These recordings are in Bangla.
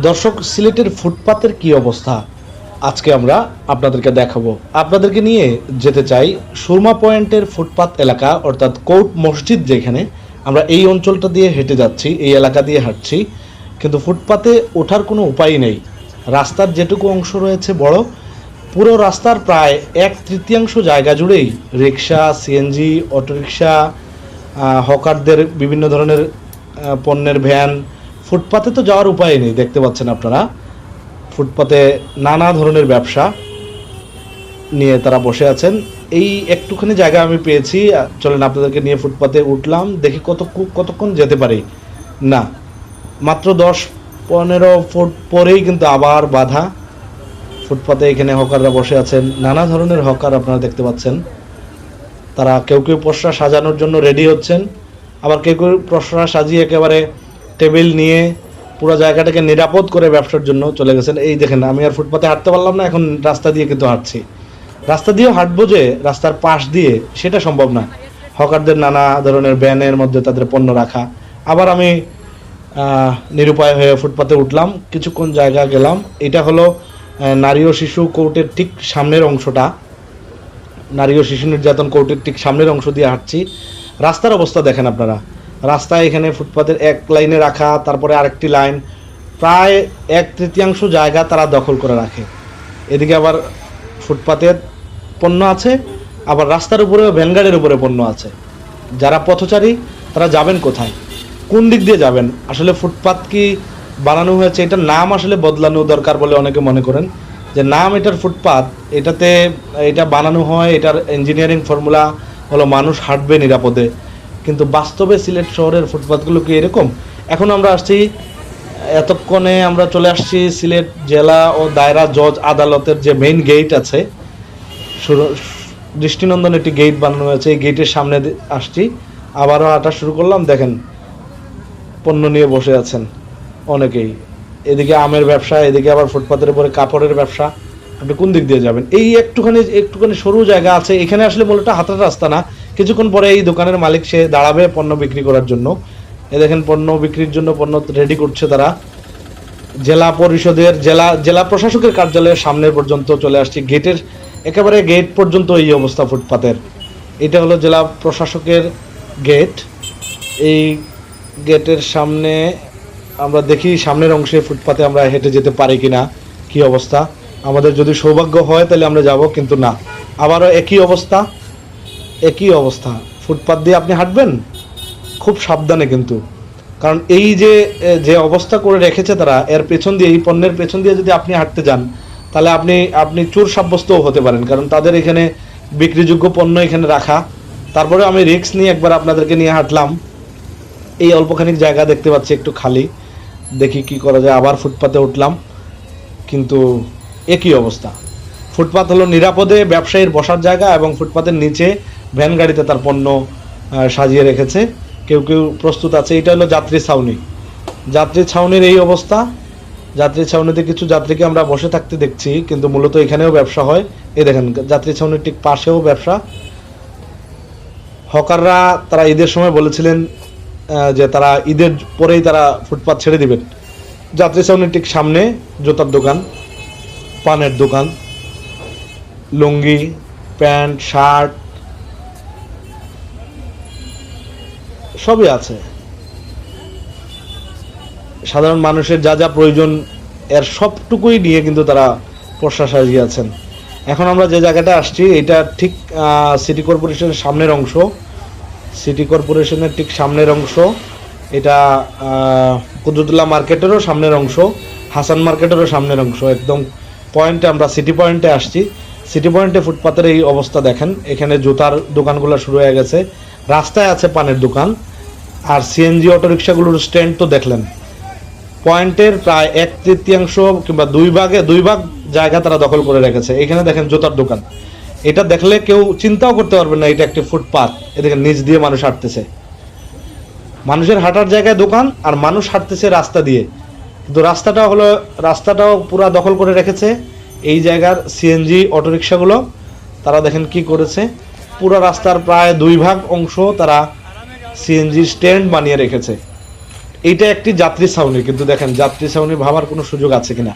দর্শক, সিলেটের ফুটপাতের কি অবস্থা আজকে আমরা আপনাদেরকে দেখাবো। আপনাদেরকে নিয়ে যেতে চাই সুরমা পয়েন্টের ফুটপাত এলাকা, অর্থাৎ কোর্ট মসজিদ যেখানে। আমরা এই অঞ্চলটা দিয়ে হেঁটে যাচ্ছি, এই এলাকা দিয়ে হাঁটছি, কিন্তু ফুটপাতে ওঠার কোনো উপায় নেই। রাস্তার যেটুকু অংশ রয়েছে বড়, পুরো রাস্তার প্রায় 1/3 জায়গা জুড়েই রিক্সা, সিএনজি, অটোরিকশা, হকারদের বিভিন্ন ধরনের পণ্যের ভ্যান। ফুটপাতে তো যাওয়ার উপায় নেই, দেখতে পাচ্ছেন আপনারা। ফুটপাতে নানা ধরনের ব্যবসা নিয়ে তারা বসে আছেন। এই একটুখানি জায়গা আমি পেয়েছি, চলেন আপনাদেরকে নিয়ে ফুটপাতে উঠলাম, দেখি কতক্ষণ যেতে পারি। না, মাত্র 10-15 ফুট পরেই কিন্তু আবার বাধা। ফুটপাতে এখানে হকাররা বসে আছেন, নানা ধরনের হকার আপনারা দেখতে পাচ্ছেন। তারা কেউ কেউ পসরা সাজানোর জন্য রেডি হচ্ছেন, আবার কেউ কেউ পসরা সাজিয়ে একেবারে টেবিল নিয়ে পুরো জায়গাটাকে নিরাপদ করে ব্যবসার জন্য চলে গেছেন। এই দেখেন, আমি আর ফুটপাতে হাঁটতে পারলাম না, এখন রাস্তা দিয়ে কিন্তু হাঁটছি। রাস্তা দিয়েও হাঁটবো যে রাস্তার পাশ দিয়ে, সেটা সম্ভব না। হকারদের নানা ধরনের ব্যানের মধ্যে তাদের পণ্য রাখা। আবার আমি নিরুপায় হয়ে ফুটপাতে উঠলাম, কিছুক্ষণ জায়গা গেলাম। এটা হলো নারী ও শিশু কোর্টের ঠিক সামনের অংশটা। নারী ও শিশু নির্যাতন কোর্টের ঠিক সামনের অংশ দিয়ে হাঁটছি। রাস্তার অবস্থা দেখেন আপনারা। রাস্তায় এখানে ফুটপাতের এক লাইনে রাখা, তারপরে আরেকটি লাইন, প্রায় 1/3 জায়গা তারা দখল করে রাখে। এদিকে আবার ফুটপাতের পণ্য আছে, আবার রাস্তার উপরেও ভ্যানগাড়ির উপরে পণ্য আছে। যারা পথচারী তারা যাবেন কোথায়, কোন দিক দিয়ে যাবেন? আসলে ফুটপাত কি বানানো হয়েছে, এটার নাম আসলে বদলানো দরকার বলে অনেকে মনে করেন। যে নাম এটার ফুটপাত, এটাতে এটা বানানো হয়, এটার ইঞ্জিনিয়ারিং ফর্মুলা হলো মানুষ হাঁটবে নিরাপদে, কিন্তু বাস্তবে সিলেট শহরের ফুটপাতগুলো কি এরকম? এখন আমরা আসছি, এতক্ষণে আমরা চলে আসছি সিলেট জেলা ও দায়রা জজ আদালতের যে মেইন গেট আছে, দৃষ্টিনন্দন একটি গেট বানানো হয়েছে, এই গেটের সামনে আসছি। আবারও হাঁটা শুরু করলাম, দেখেন পণ্য নিয়ে বসে আছেন অনেকেই। এদিকে আমের ব্যবসা, এদিকে আবার ফুটপাতের উপরে কাপড়ের ব্যবসা। আপনি কোন দিক দিয়ে যাবেন? এই একটুখানি সরু জায়গা আছে, এখানে আসলে মূলত হাঁটার রাস্তা না। কিছুক্ষণ পরে এই দোকানের মালিক সে দাঁড়াবে পণ্য বিক্রি করার জন্য। এ দেখেন, পণ্য বিক্রির জন্য পণ্য রেডি করছে তারা। জেলা পরিষদের জেলা প্রশাসকের কার্যালয়ের সামনে পর্যন্ত চলে আসছি, গেটের একেবারে গেট পর্যন্ত এই অবস্থা ফুটপাতের। এটা হলো জেলা প্রশাসকের গেট। এই গেটের সামনে আমরা দেখি সামনের অংশে ফুটপাতে আমরা হেঁটে যেতে পারি কিনা, কি অবস্থা। আমাদের যদি সৌভাগ্য হয় তাহলে আমরা যাব, কিন্তু না, আবারও একই অবস্থা। ফুটপাত দিয়ে আপনি হাঁটবেন খুব সাবধানে কিন্তু, কারণ এই যে অবস্থা করে রেখেছে তারা, এর পেছন দিয়ে, এই পণ্যের পেছন দিয়ে যদি আপনি হাঁটতে যান, তাহলে আপনি চোর সাব্যস্তও হতে পারেন, কারণ তাদের এখানে বিক্রিযোগ্য পণ্য এখানে রাখা। তারপরে আমি রিস্ক নিয়ে একবার আপনাদেরকে নিয়ে হাঁটলাম। এই অল্পখানিক জায়গা দেখতে পাচ্ছি একটু খালি, দেখি কি করা যায়। আবার ফুটপাতে উঠলাম, কিন্তু একই অবস্থা। ফুটপাত হলো নিরাপদে ব্যবসায়ীর বসার জায়গা, এবং ফুটপাতের নিচে ভ্যান গাড়িতে তার পণ্য সাজিয়ে রেখেছে। কেউ কেউ প্রস্তুত আছে। এটা হলো যাত্রী ছাউনি। যাত্রী ছাউনির এই অবস্থা। যাত্রী ছাউনিতে কিছু যাত্রীকে আমরা বসে থাকতে দেখছি, কিন্তু মূলত এখানেও ব্যবসা হয়। এই দেখেন, যাত্রী ছাউনির ঠিক পাশেও ব্যবসা। হকাররা তারা ঈদের সময় বলেছিলেন যে তারা ঈদের পরেই তারা ফুটপাত ছেড়ে দিবেন। যাত্রী ছাউনির ঠিক সামনে জুতার দোকান, পানের দোকান, লুঙ্গি, প্যান্ট, শার্ট সবই আছে। সাধারণ মানুষের যা যা প্রয়োজন এর সবটুকুই নিয়ে কিন্তু তারা পসরা সাজিয়ে আছেন। এখন আমরা যে জায়গাটা আসছি, এটা ঠিক সিটি কর্পোরেশনের সামনের অংশ। সিটি কর্পোরেশনের ঠিক সামনের অংশ এটা। কুদরতুল্লাহ মার্কেটেরও সামনের অংশ, হাসান মার্কেটেরও সামনের অংশ। একদম পয়েন্টে, আমরা সিটি পয়েন্টে আসছি। সিটি পয়েন্টে ফুটপাতের এই অবস্থা দেখেন। এখানে জুতার দোকানগুলো শুরু হয়ে গেছে, রাস্তায় আছে পানের দোকান, আর সিএনজি অটোরিকশাগুলোর স্ট্যান্ড তো দেখলেন। পয়েন্টের প্রায় 1/3 কিংবা 2 ভাগ জায়গা তারা দখল করে রেখেছে। এখানে দেখেন জুতার দোকান, এটা দেখলে কেউ চিন্তাও করতে পারবেন না এটা একটি ফুটপাত। এদিকে নিচ দিয়ে মানুষ হাঁটতেছে, মানুষের হাঁটার জায়গায় দোকান, আর মানুষ হাঁটতেছে রাস্তা দিয়ে, কিন্তু রাস্তাটাও পুরা দখল করে রেখেছে এই জায়গার সিএনজি অটোরিকশাগুলো। তারা দেখেন কি করেছে, পুরো রাস্তার প্রায় 2 ভাগ অংশ তারা সিএনজি স্ট্যান্ড বানিয়ে রেখেছে। এইটা একটি যাত্রী ছাউনি, কিন্তু দেখেন যাত্রী ছাউনি ভাবার কোনো সুযোগ আছে কিনা।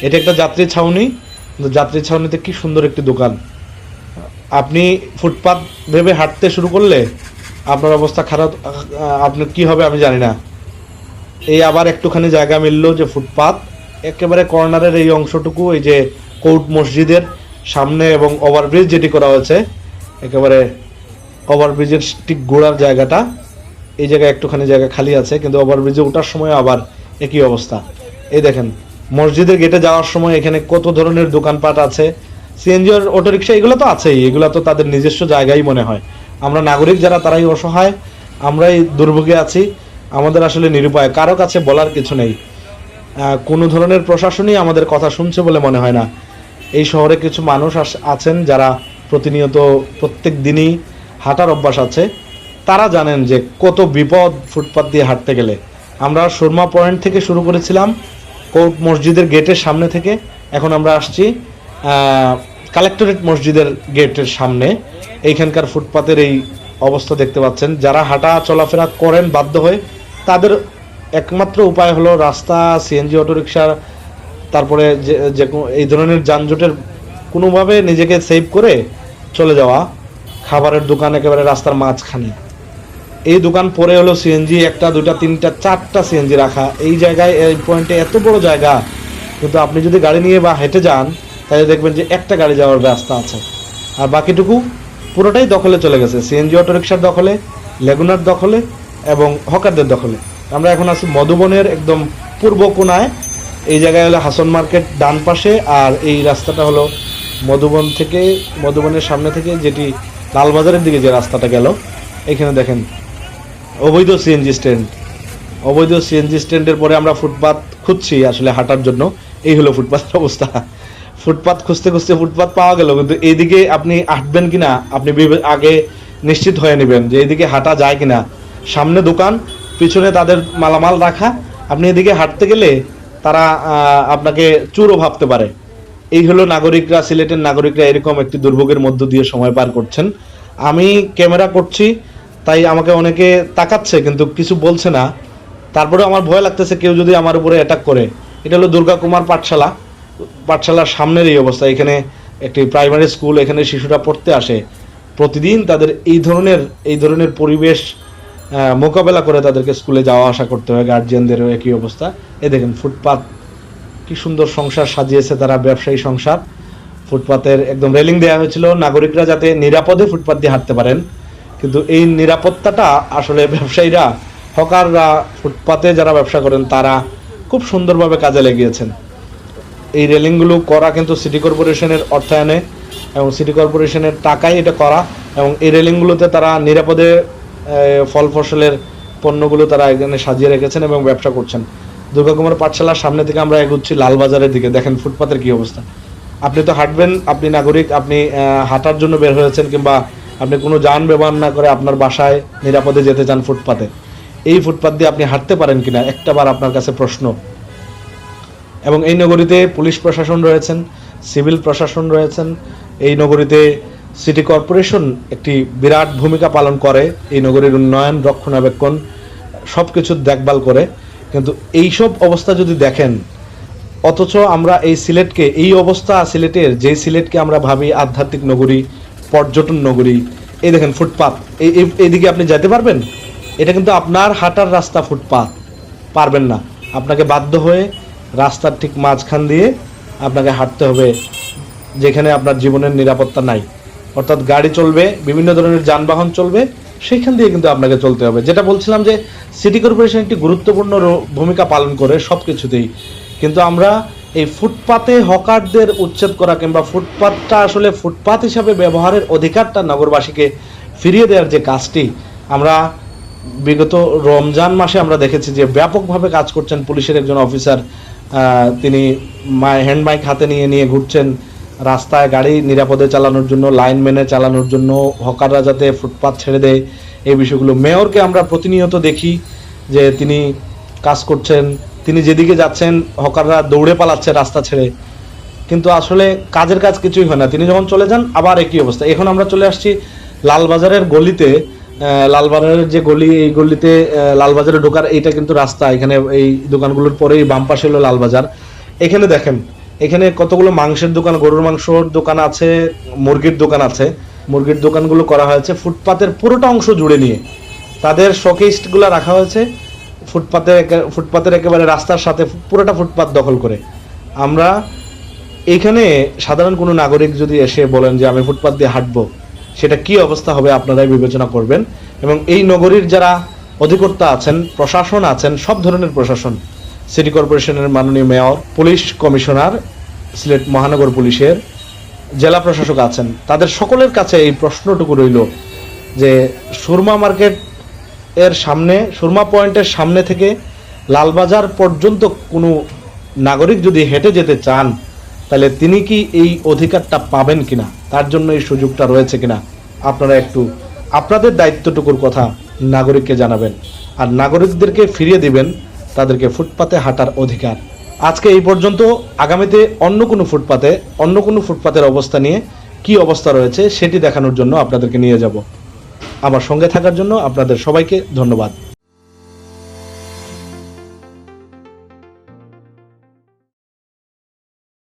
এটা একটা যাত্রী ছাউনি, কিন্তু যাত্রী ছাউনিতে কি সুন্দর একটি দোকান। আপনি ফুটপাত ভেবে হাঁটতে শুরু করলে আপনার অবস্থা খারাপ, আপনার কি হবে আমি জানি না। এই আবার একটুখানি জায়গা মিললো যে ফুটপাত একেবারে কর্নারের এই অংশটুকু, এই যে কোর্ট মসজিদের সামনে এবং ওভারব্রিজ যেটি করা হয়েছে, একেবারে ওভারব্রিজের ঠিক গোড়ার জায়গাটা, এই জায়গায় একটুখানি জায়গা খালি আছে, কিন্তু ওভারব্রিজে ওঠার সময় আবার একই অবস্থা। এই দেখেন মসজিদের গেটে যাওয়ার সময় এখানে কত ধরনের দোকানপাট আছে, সিএনজি আর অটোরিকশা এগুলো তো আছেই, এগুলো তো তাদের নিজস্ব জায়গায় মনে হয়। আমরা নাগরিক যারা তারাই অসহায়, আমরাই দুর্ভোগে আছি, আমাদের আসলে নিরুপায়, কারো কাছে বলার কিছু নেই। কোনো ধরনের প্রশাসনই আমাদের কথা শুনছে বলে মনে হয় না। এই শহরে কিছু মানুষ আছেন যারা প্রতিনিয়ত প্রত্যেক দিনই হাঁটার অভ্যাস আছে, তারা জানেন যে কত বিপদ ফুটপাত দিয়ে হাঁটতে গেলে। আমরা সুরমা পয়েন্ট থেকে শুরু করেছিলাম, কোর্ট মসজিদের গেটের সামনে থেকে, এখন আমরা আসছি কালেক্টরেট মসজিদের গেটের সামনে। এইখানকার ফুটপাতের এই অবস্থা দেখতে পাচ্ছেন। যারা হাঁটা চলাফেরা করেন বাধ্য হয়ে, তাদের একমাত্র উপায় হলো রাস্তা, সিএনজি অটোরিকশা, তারপরে যে এই ধরনের যানজটের কোনোভাবে নিজেকে সেভ করে চলে যাওয়া। খাবারের দোকান একেবারে রাস্তার মাঝখানে, এই দোকান পরে হলো সিএনজি, একটা দুটা তিনটা চারটা সিএনজি রাখা এই জায়গায়, এই পয়েন্টে এত বড় জায়গা, কিন্তু আপনি যদি গাড়ি নিয়ে বা হেঁটে যান তাহলে দেখবেন যে একটা গাড়ি যাওয়ার রাস্তা আছে, আর বাকিটুকু পুরোটাই দখলে চলে গেছে, সিএনজি অটোরিকশার দখলে, লেগুনার দখলে এবং হকারদের দখলে। আমরা এখন আছি মধুবনের একদম পূর্ব কোণায়, এই জায়গায় হলো হাসন মার্কেট ডান পাশে, আর এই রাস্তাটা হলো মধুবন থেকে, মধুবনের সামনে থেকে যেটি লালবাজারের দিকে যে রাস্তাটা গেল, এখানে দেখেন অবৈধ সিএনজি স্ট্যান্ড। অবৈধ সিএনজি স্ট্যান্ডের পরে আমরা ফুটপাত খুঁজছি আসলে হাঁটার জন্য, এই হলো ফুটপাতের অবস্থা। ফুটপাত খুঁজতে খুঁজতে ফুটপাত পাওয়া গেল, কিন্তু এইদিকে আপনি হাঁটবেন কিনা আপনি আগে নিশ্চিত হয়ে নেবেন যে এইদিকে হাঁটা যায় কিনা। সামনে দোকান, পিছনে তাদের মালামাল রাখা, আপনি এদিকে হাঁটতে গেলে তারা আপনাকে চুরও ভাবতে পারে। এই হলো নাগরিকরা, সিলেটের নাগরিকরা এরকম একটি দুর্ভোগের মধ্য দিয়ে সময় পার করছেন। আমি ক্যামেরা করছি তাই আমাকে অনেকে তাকাচ্ছে কিন্তু কিছু বলছে না, তারপরে আমার ভয় লাগতেছে কেউ যদি আমার উপরে অ্যাটাক করে। এটা হলো দুর্গা কুমার পাঠশালা, পাঠশালার সামনের এই অবস্থা। এখানে একটি প্রাইমারি স্কুল, এখানে শিশুরা পড়তে আসে, প্রতিদিন তাদের এই ধরনের পরিবেশ মোকাবেলা করে তাদেরকে স্কুলে যাওয়া আসা করতে হয়, গার্জিয়ানদেরও একই অবস্থা। এই দেখেন ফুটপাত কি সুন্দর সংসার সাজিয়েছে তারা, ব্যবসায়ী সংসার। ফুটপাতের একদম রেলিং দেওয়া হয়েছিল নাগরিকরা যাতে নিরাপদে ফুটপাত দিয়ে হাঁটতে পারেন, কিন্তু এই নিরাপত্তাটা আসলে ব্যবসায়ীরা, হকাররা, ফুটপাতে যারা ব্যবসা করেন তারা খুব সুন্দরভাবে কাজে লেগিয়েছেন। এই রেলিংগুলো করা কিন্তু সিটি কর্পোরেশনের অর্থায়নে এবং সিটি কর্পোরেশনের টাকায় এটা করা, এবং এই রেলিংগুলোতে তারা নিরাপদে ফল ফসলের পণ্যগুলো তারা এখানে সাজিয়ে রেখেছেন এবং ব্যবসা করছেন। দুর্গাকুমার পাঠশালার সামনে থেকে আমরা এগোচ্ছি লালবাজারের দিকে। দেখেন ফুটপাতের কি অবস্থা। আপনি তো হাঁটবেন, আপনি নাগরিক, আপনি হাঁটার জন্য বের হয়েছেন, কিংবা আপনি কোনো যান ব্যবহার না করে আপনার বাসায় নিরাপদে যেতে চান ফুটপাতে, এই ফুটপাত দিয়ে আপনি হাঁটতে পারেন কিনা একটাবার আপনার কাছে প্রশ্ন। এবং এই নগরীতে পুলিশ প্রশাসন রয়েছেন, সিভিল প্রশাসন রয়েছেন, এই নগরীতে সিটি কর্পোরেশন একটি বিরাট ভূমিকা পালন করে, এই নগরীর উন্নয়ন, রক্ষণাবেক্ষণ সব কিছুর দেখভাল করে। কিন্তু এইসব অবস্থা যদি দেখেন, অথচ আমরা এই সিলেটকে, এই অবস্থা সিলেটের, যে সিলেটকে আমরা ভাবি আধ্যাত্মিক নগরী, পর্যটন নগরী, এই দেখেন ফুটপাত, এইদিকে আপনি যেতে পারবেন? এটা কিন্তু আপনার হাঁটার রাস্তা, ফুটপাত পারবেন না, আপনাকে বাধ্য হয়ে রাস্তার ঠিক মাঝখান দিয়ে আপনাকে হাঁটতে হবে, যেখানে আপনার জীবনের নিরাপত্তা নাই। অর্থাৎ গাড়ি চলবে, বিভিন্ন ধরনের যানবাহন চলবে, সেইখান দিয়ে কিন্তু আপনাকে চলতে হবে। যেটা বলছিলাম যে সিটি কর্পোরেশন একটি গুরুত্বপূর্ণ ভূমিকা পালন করে সব কিছুতেই, কিন্তু আমরা এই ফুটপাতে হকারদের উচ্ছেদ করা, কিংবা ফুটপাতটা আসলে ফুটপাত হিসাবে ব্যবহারের অধিকারটা নগরবাসীকে ফিরিয়ে দেওয়ার যে কাজটি, আমরা বিগত রমজান মাসে আমরা দেখেছি যে ব্যাপকভাবে কাজ করছেন পুলিশের একজন অফিসার। তিনি হ্যান্ড মাইক হাতে নিয়ে ঘুরছেন রাস্তায়, গাড়ি নিরাপদে চালানোর জন্য, লাইন মেনে চালানোর জন্য, হকাররা যাতে ফুটপাত ছেড়ে দেয় এই বিষয়গুলো। মেয়রকে আমরা প্রতিনিয়ত দেখি যে তিনি কাজ করছেন, তিনি যেদিকে যাচ্ছেন হকাররা দৌড়ে পালাচ্ছে রাস্তা ছেড়ে, কিন্তু আসলে কাজ কিছুই হয় না। তিনি যখন চলে যান আবার একই অবস্থা। এখন আমরা চলে আসছি লালবাজারের গলিতে, লালবাজারের যে গলি, এই গলিতে লালবাজারে ঢোকার এইটা কিন্তু রাস্তা। এখানে এই দোকানগুলোর পরেই বাম পাশে হলো লালবাজার। এখানে দেখেন, এখানে কতগুলো মাংসের দোকান, গরুর মাংসর দোকান আছে, মুরগির দোকান আছে। মুরগির দোকানগুলো করা হয়েছে ফুটপাতের পুরোটা অংশ জুড়ে নিয়ে। তাদের শোকেসগুলো রাখা হয়েছে ফুটপাতের একেবারে রাস্তার সাথে, পুরোটা ফুটপাত দখল করে। আমরা এখানে সাধারণ কোনো নাগরিক যদি এসে বলেন যে আমি ফুটপাত দিয়ে হাঁটবো, সেটা কি অবস্থা হবে আপনারাই বিবেচনা করবেন। এবং এই নগরীর যারা অধিকর্তা আছেন, প্রশাসন আছেন, সব ধরনের প্রশাসন, সিটি কর্পোরেশনের মাননীয় মেয়র, পুলিশ কমিশনার, সিলেট মহানগর পুলিশের জেলা প্রশাসক আছেন, তাদের সকলের কাছে এই প্রশ্নটুকু রইল যে সুরমা মার্কেট এর সামনে, সুরমা পয়েন্টের সামনে থেকে লালবাজার পর্যন্ত কোনো নাগরিক যদি হেঁটে যেতে চান, তাহলে তিনি কি এই অধিকারটা পাবেন কিনা, তার জন্য এই সুযোগটা রয়েছে কিনা, আপনারা একটু আপনাদের দায়িত্বটুকুর কথা নাগরিককে জানাবেন আর নাগরিকদেরকে ফিরিয়ে দিবেন তাদেরকে ফুটপাতে হাঁটার অধিকার। আজকে এই পর্যন্ত। আগামীতে অন্য কোনো ফুটপাতের অবস্থা নিয়ে কি অবস্থা রয়েছে সেটি দেখানোর জন্য আপনাদেরকে নিয়ে যাব। আমার সঙ্গে থাকার জন্য আপনাদের সবাইকে ধন্যবাদ।